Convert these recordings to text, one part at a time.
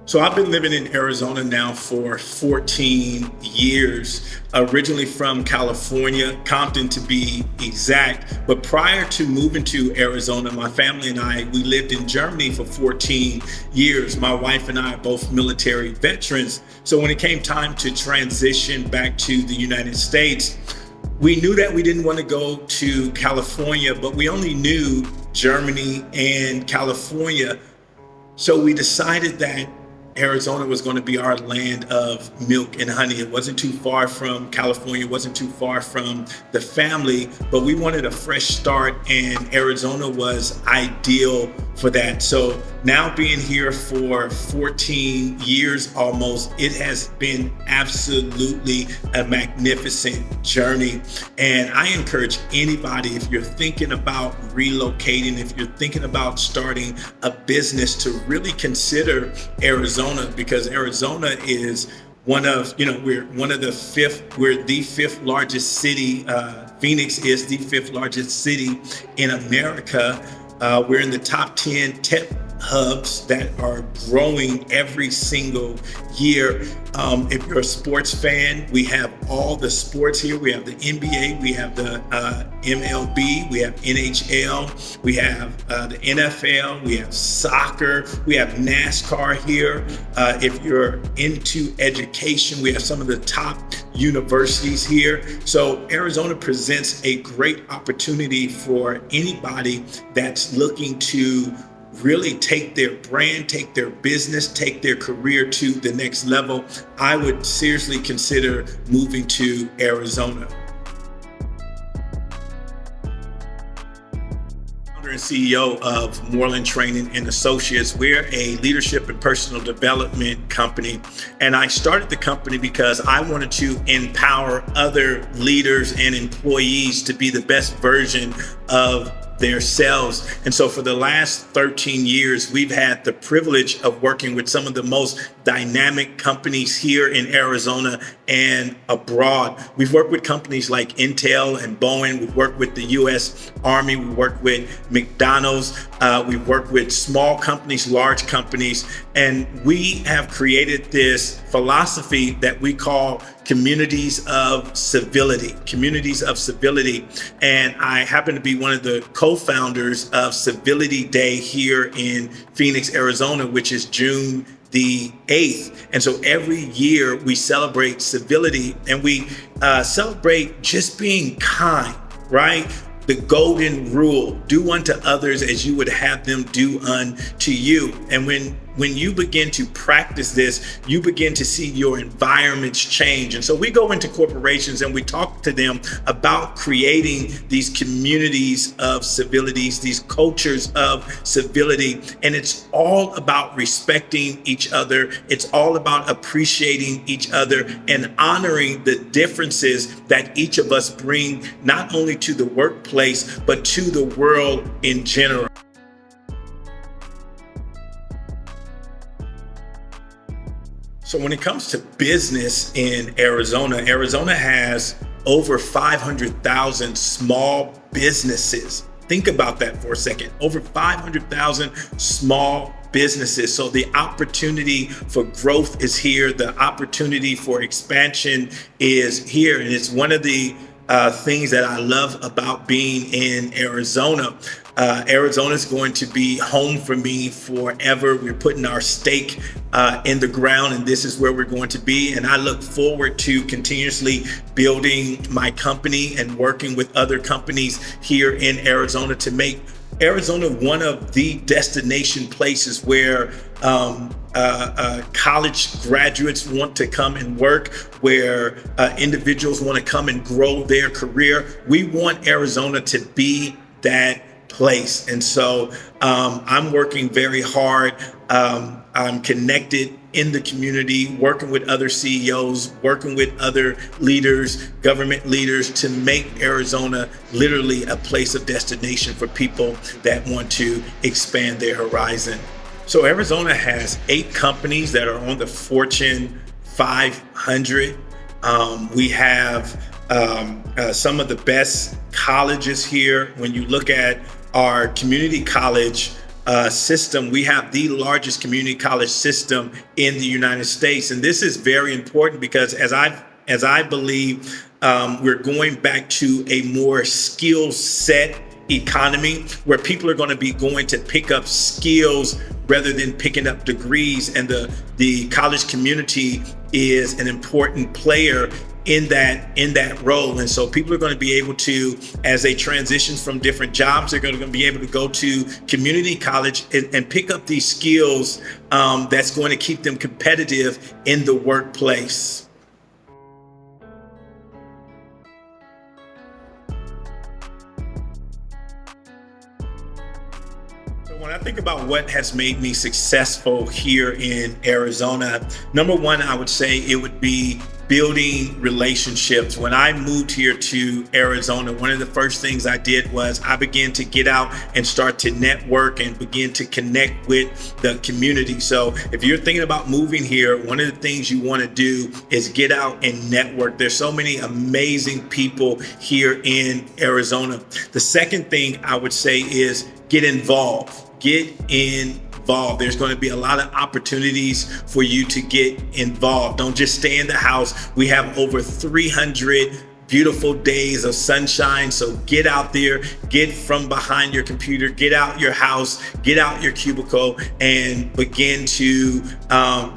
So I've been living in Arizona now for 14 years, originally from California, Compton to be exact. But prior to moving to Arizona, my family and I, we lived in Germany for 14 years. My wife and I are both military veterans. So when it came time to transition back to the United States, we knew that we didn't want to go to California, but we only knew Germany and California. So we decided that Arizona was going to be our land of milk and honey. It wasn't too far from California, it wasn't too far from the family, but we wanted a fresh start, and Arizona was ideal for that. So now being here for 14 years almost, it has been absolutely a magnificent journey. And I encourage anybody, if you're thinking about relocating, if you're thinking about starting a business, to really consider Arizona, because Arizona is we're the fifth largest city. Phoenix is the fifth largest city in America. We're in the top 10 tech hubs that are growing every single year. If you're a sports fan, we have all the sports here. We have the NBA, we have the MLB, we have NHL, we have the NFL, we have soccer, we have NASCAR here. If you're into education, we have some of the top universities here. So Arizona presents a great opportunity for anybody that's looking to really take their brand, take their business, take their career to the next level. I would seriously consider moving to Arizona. Founder and CEO of Moreland Training and Associates. We're a leadership and personal development company. And I started the company because I wanted to empower other leaders and employees to be the best version of themselves. And so for the last 13 years, we've had the privilege of working with some of the most dynamic companies here in Arizona and abroad. We've worked with companies like Intel and Boeing. We've worked with the US Army. We worked with McDonald's. We've worked with small companies, large companies, and we have created this philosophy that we call communities of civility. And I happen to be one of the co-founders of Civility Day here in Phoenix, Arizona, which is June the 8th. And so every year we celebrate civility, and we celebrate just being kind, right? The golden rule: do unto others as you would have them do unto you. And when you begin to practice this, you begin to see your environments change. And so we go into corporations and we talk to them about creating these communities of civilities, these cultures of civility. And it's all about respecting each other. It's all about appreciating each other and honoring the differences that each of us bring, not only to the workplace, but to the world in general. So when it comes to business in Arizona, Arizona has over 500,000 small businesses. Think about that for a second. Over 500,000 small businesses. So the opportunity for growth is here. The opportunity for expansion is here. And it's one of the things that I love about being in Arizona. Arizona is going to be home for me forever. We're putting our stake in the ground, and this is where we're going to be. And I look forward to continuously building my company and working with other companies here in Arizona to make Arizona one of the destination places where college graduates want to come and work, where individuals want to come and grow their career. We want Arizona to be that place. And so I'm working very hard. I'm connected in the community, working with other CEOs, working with other leaders, government leaders, to make Arizona literally a place of destination for people that want to expand their horizon. So Arizona has 8 companies that are on the Fortune 500. We have some of the best colleges here. When you look at our community college, system. We have the largest community college system in the United States. And this is very important because as I believe we're going back to a more skill set economy where people are going to be going to pick up skills rather than picking up degrees. And the college community is an important player in that role. And so people are going to be able to, as they transition from different jobs, they're going to be able to go to community college and pick up these skills that's going to keep them competitive in the workplace. When I think about what has made me successful here in Arizona, number one, I would say it would be building relationships. When I moved here to Arizona, one of the first things I did was I began to get out and start to network and begin to connect with the community. So if you're thinking about moving here, one of the things you want to do is get out and network. There's so many amazing people here in Arizona. The second thing I would say is get involved. Get involved. There's going to be a lot of opportunities for you to get involved. Don't just stay in the house. We have over 300 beautiful days of sunshine. So get out there, get from behind your computer, get out your house, get out your cubicle, and begin to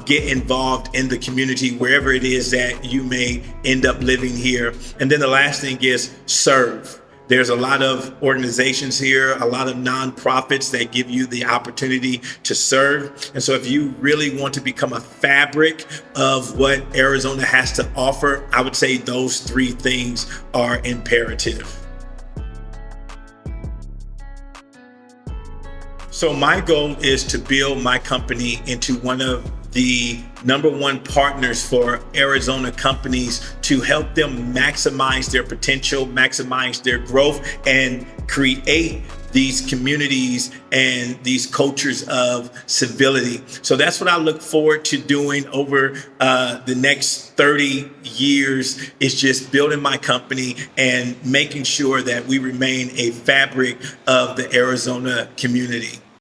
get involved in the community wherever it is that you may end up living here. And then the last thing is serve. There's a lot of organizations here, a lot of nonprofits that give you the opportunity to serve. And so if you really want to become a fabric of what Arizona has to offer, I would say those three things are imperative. So my goal is to build my company into one of the number one partners for Arizona companies to help them maximize their potential, maximize their growth, and create these communities and these cultures of civility. So that's what I look forward to doing over the next 30 years, is just building my company and making sure that we remain a fabric of the Arizona community.